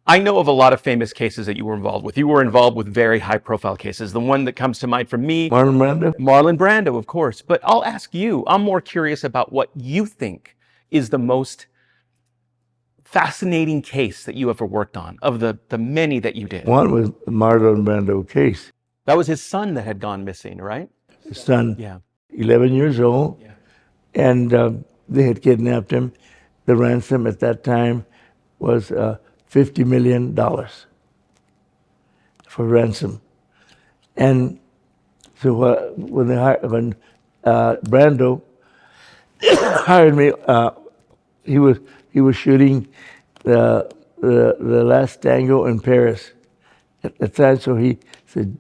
I know of a lot of famous cases that you were involved with. You were involved with very high profile cases. The one that comes to mind for me, Marlon Brando? Marlon Brando, of course. But I'll ask you, I'm more curious about what you think is the most fascinating case that you ever worked on of the many that you did. One was the Marlon Brando case. That was his son that had gone missing, right? His son, Yeah. 11 years old, Yeah. and they had kidnapped him. The ransom at that time was $50 million for ransom. And so when Brando hired me, he was shooting the last tango in Paris at the time. So he said,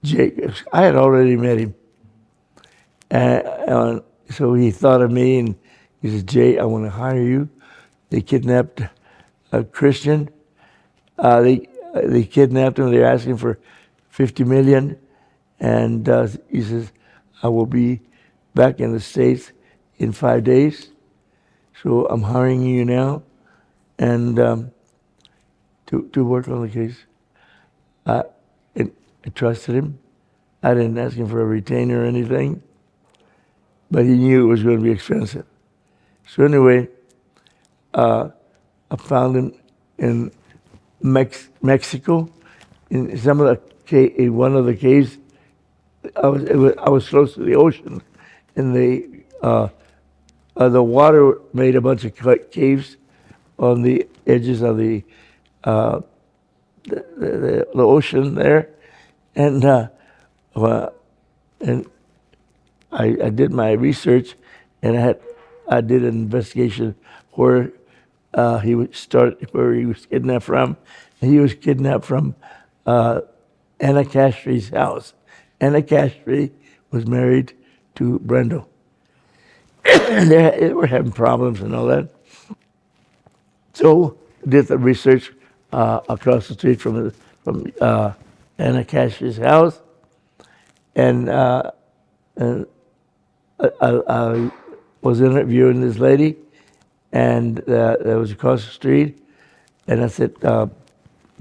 Jake, I had already met him. So he thought of me and he said, Jay, I want to hire you. They kidnapped a Christian. They kidnapped him. They're asking for $50 million. And he says, I will be back in the States in 5 days. So I'm hiring you now and to work on the case. I trusted him. I didn't ask him for a retainer or anything, but he knew it was going to be expensive. So anyway, I found him in Mexico, in some of in one of the caves. I was close to the ocean, and the water made a bunch of caves on the edges of the ocean there, and I did my research, and I did an investigation where he would start, where he was kidnapped from. And he was kidnapped from Anna Castry's house. Anna Castry was married to Brando. And they were having problems and all that. So did the research across the street from Anna Cash's house, and I was interviewing this lady, and that was across the street, and I said,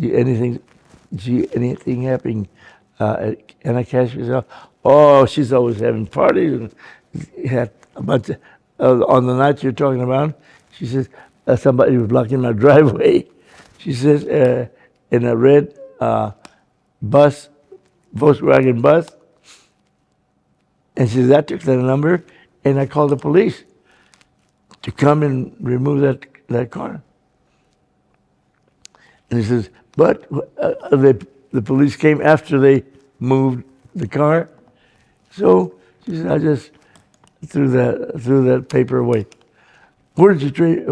anything happening at Anna Cash's house? Oh, she's always having parties and had a bunch of, on the night you're talking about, she says, somebody was blocking my driveway. She says, in a red bus, Volkswagen bus. And she says, I took that number and I called the police to come and remove that car. And he says, but the police came after they moved the car. So she said, I just threw that paper away. Where'd you throw it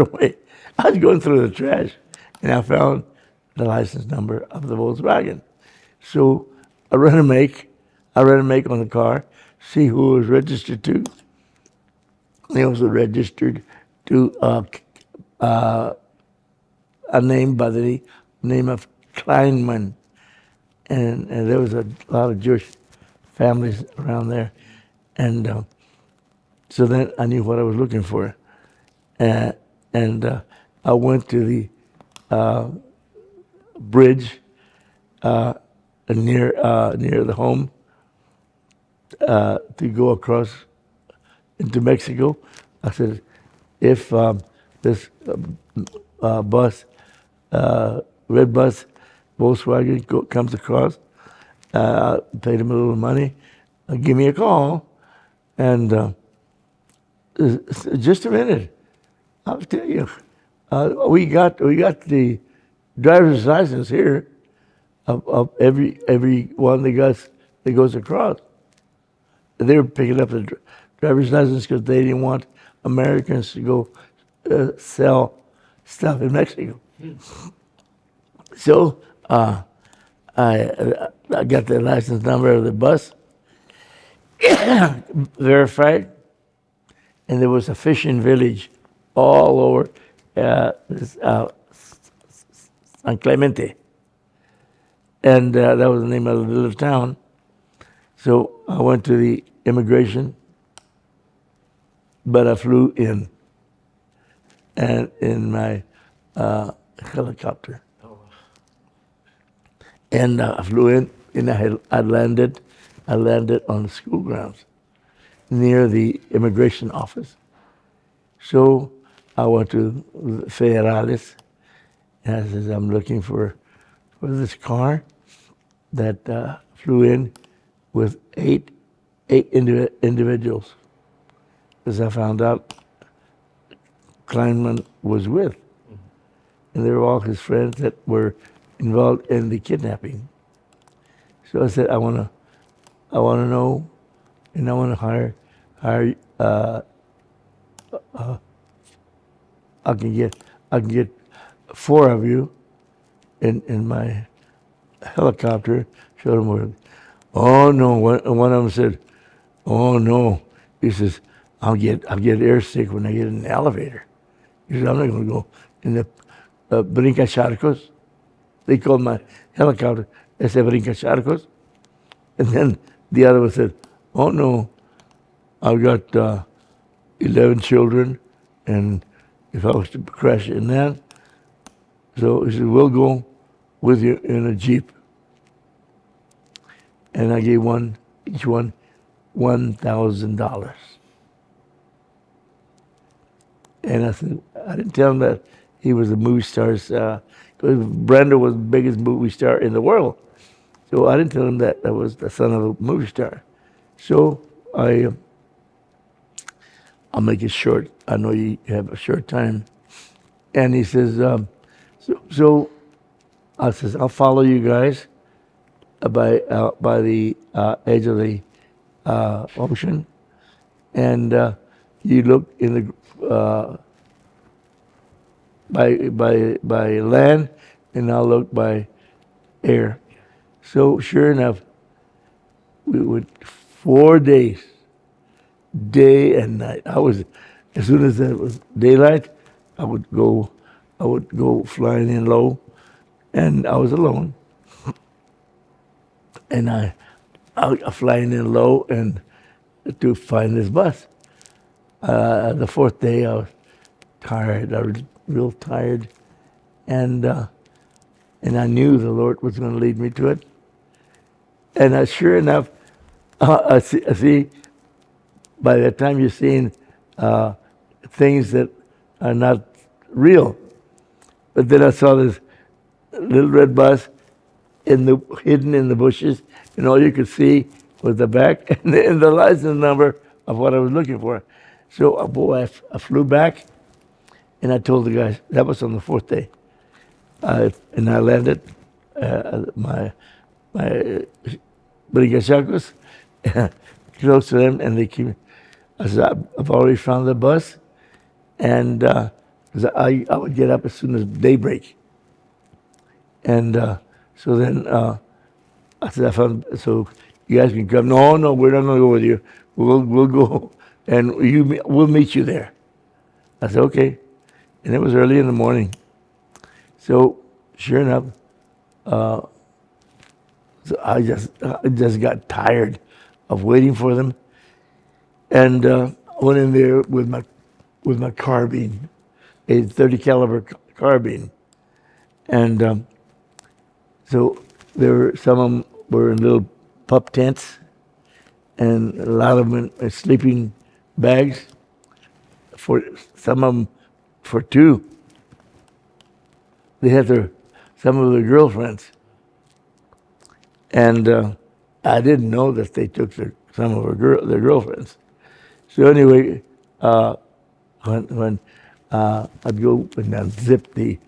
away? I was going through the trash, and I found the license number of the Volkswagen. So I ran a make on the car, see who it was registered to. They also registered to a name by the name of Kleinman, and there was a lot of Jewish families around there, and so then I knew what I was looking for, and I went to the bridge near the home to go across into Mexico. I said, if this bus, red bus, Volkswagen comes across, paid him a little money, give me a call, and just a minute, I'll tell you, we got the driver's license here of every one that goes across. They were picking up the driver's license because they didn't want Americans to go sell stuff in Mexico. So I got the license number of the bus, verified, and there was a fishing village all over San Clemente. And that was the name of the little town. So I went to the immigration, but I flew in. And in my helicopter. And I flew in, and I landed on the school grounds near the immigration office. So I went to Federales, and I says, I'm looking for this car that flew in with eight individuals, because I found out Kleinman was with, and they were all his friends that were involved in the kidnapping. So I said, I want to know, and I want to hire. I can get four of you in my helicopter. Showed them where. Oh no! One of them said, "Oh no!" He says, I'll get airsick when I get in the elevator." He said, "I'm not going to go in the Brinca Charcos." They called my helicopter Ese Brinca Charcos. And then the other one said, "Oh no, I've got 11 children, and if I was to crash in that," so he said, "We'll go with you in a Jeep." And I gave each one $1,000. And I said, I didn't tell him that he was a movie star, because Brando was the biggest movie star in the world. So I didn't tell him that I was the son of a movie star. So I'll make it short. I know you have a short time. And he says, so I says, I'll follow you guys by the edge of the ocean, and you look in the by land, and I'll look by air. So sure enough, we went 4 days, day and night. As soon as it was daylight, I would go flying in low, and I was alone. And I flying in low and to find this bus. The fourth day, I was tired. I was real tired, and I knew the Lord was going to lead me to it. And sure enough, I see. By the time you're seeing things that are not real, but then I saw this little red bus hidden in the bushes, and all you could see was the back and the license number of what I was looking for. So, I flew back, and I told the guys, that was on the fourth day, and I landed my Brigachacos close to them, and they came. I said, I've already found the bus, and I would get up as soon as daybreak. And so then I said, so you guys can come. No, we're not going to go with you. We'll go, and we'll meet you there. I said, okay. And it was early in the morning. So sure enough, so I just got tired of waiting for them, and went in there with my carbine, a 30 caliber carbine, and so some of them were in little pup tents, and a lot of them in sleeping bags. For some of them, for two. They had some of their girlfriends, and I didn't know that they took some of their girlfriends. So anyway, when I'd go and I'd zip the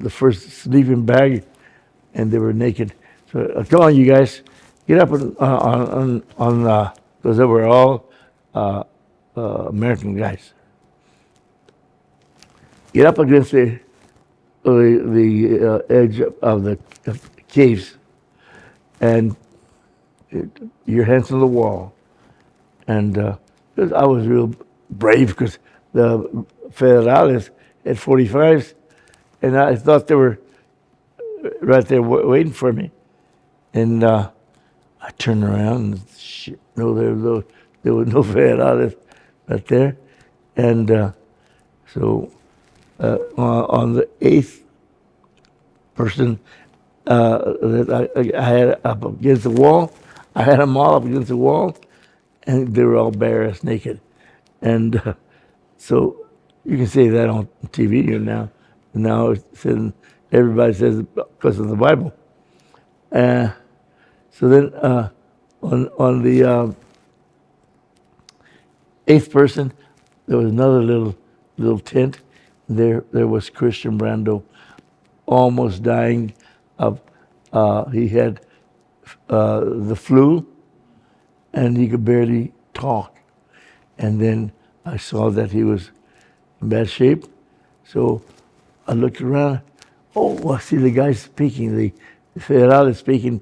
first sleeping bag, and they were naked. So come on, you guys, get up on because they were all American guys. Get up against the edge of the caves, and your hands on the wall. And I was real brave, because the Federales had 45s, and I thought they were right there waiting for me. And I turned around, and shit, no, there were no Federales right there. And so on the 8th person that I had up against the wall. I had them all up against the wall, and they were all bare ass naked. And so you can say that on TV now. Now it's in, everybody says because of the Bible. So then on the eighth person, there was another little tent. There was Christian Brando, almost dying of. He had the flu, and he could barely talk. And then I saw that he was in bad shape, so I looked around. Oh, I see the guy speaking. The federal is speaking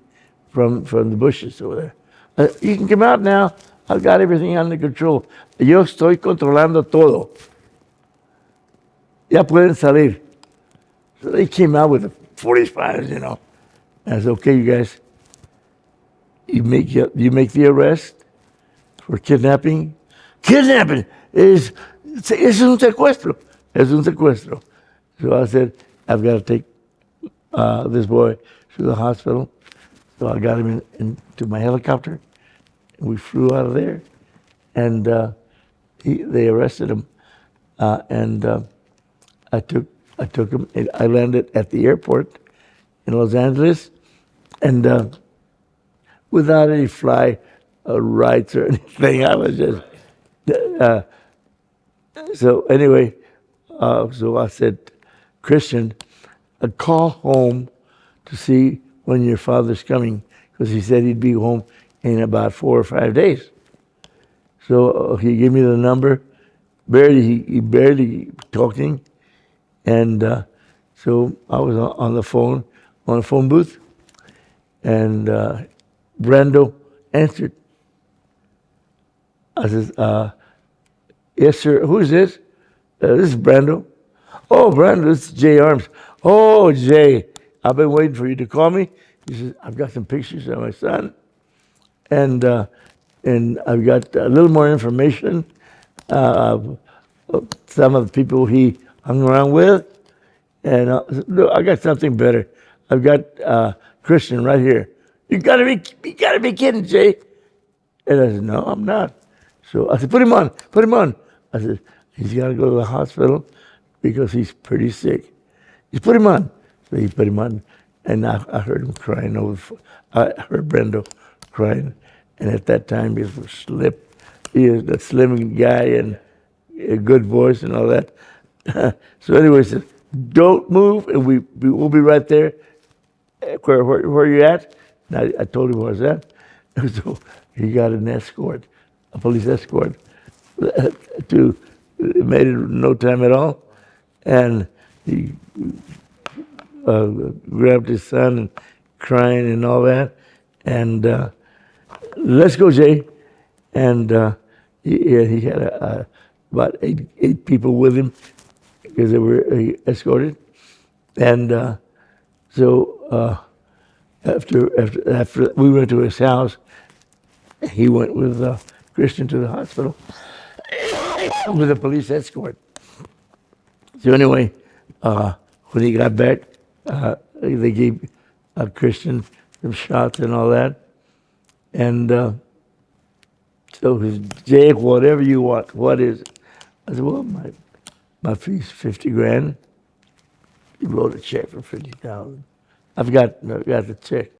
from the bushes over there. You can come out now. I've got everything under control. Yo estoy controlando todo. Ya pueden salir. So they came out with the 45s, you know. I said, okay, you guys, you make the arrest for kidnapping. Kidnapping es un secuestro. Es un secuestro. So I said, I've got to take this boy to the hospital. So I got him into my helicopter. And we flew out of there. And they arrested him. And I took him. I landed at the airport in Los Angeles. And without any fly rights or anything, I was just... so anyway, so I said, Christian, call home to see when your father's coming, because he said he'd be home in about 4 or 5 days. So he gave me the number. He barely talking, and so I was on the phone booth, and Brando answered. I said, yes, sir. Who is this? This is Brando. Oh, Brando, this is Jay Arms. Oh, Jay, I've been waiting for you to call me. He says, I've got some pictures of my son, and I've got a little more information. Some of the people he hung around with, and look, I got something better. I've got Christian right here. You gotta be kidding, Jay. And I said, no, I'm not. So I said, put him on. I said, he's got to go to the hospital because he's pretty sick. Just put him on. So he put him on, and I heard him crying I heard Brando crying, and at that time he was he is a slim guy and a good voice and all that. So anyway, he said, don't move, and we'll be right there. Where you at? And I told him where I was at. So he got an escort, a police escort, it made it no time at all. And he grabbed his son and crying and all that. And let's go, Jay. And he had about eight people with him because they were escorted. And so after we went to his house, he went with Christian to the hospital with a police escort. So anyway, when he got back, they gave Christian some shots and all that. And so his Jay, whatever you want, what is it? I said, well, my fee's $50,000. He wrote a check for $50,000. I've got the check.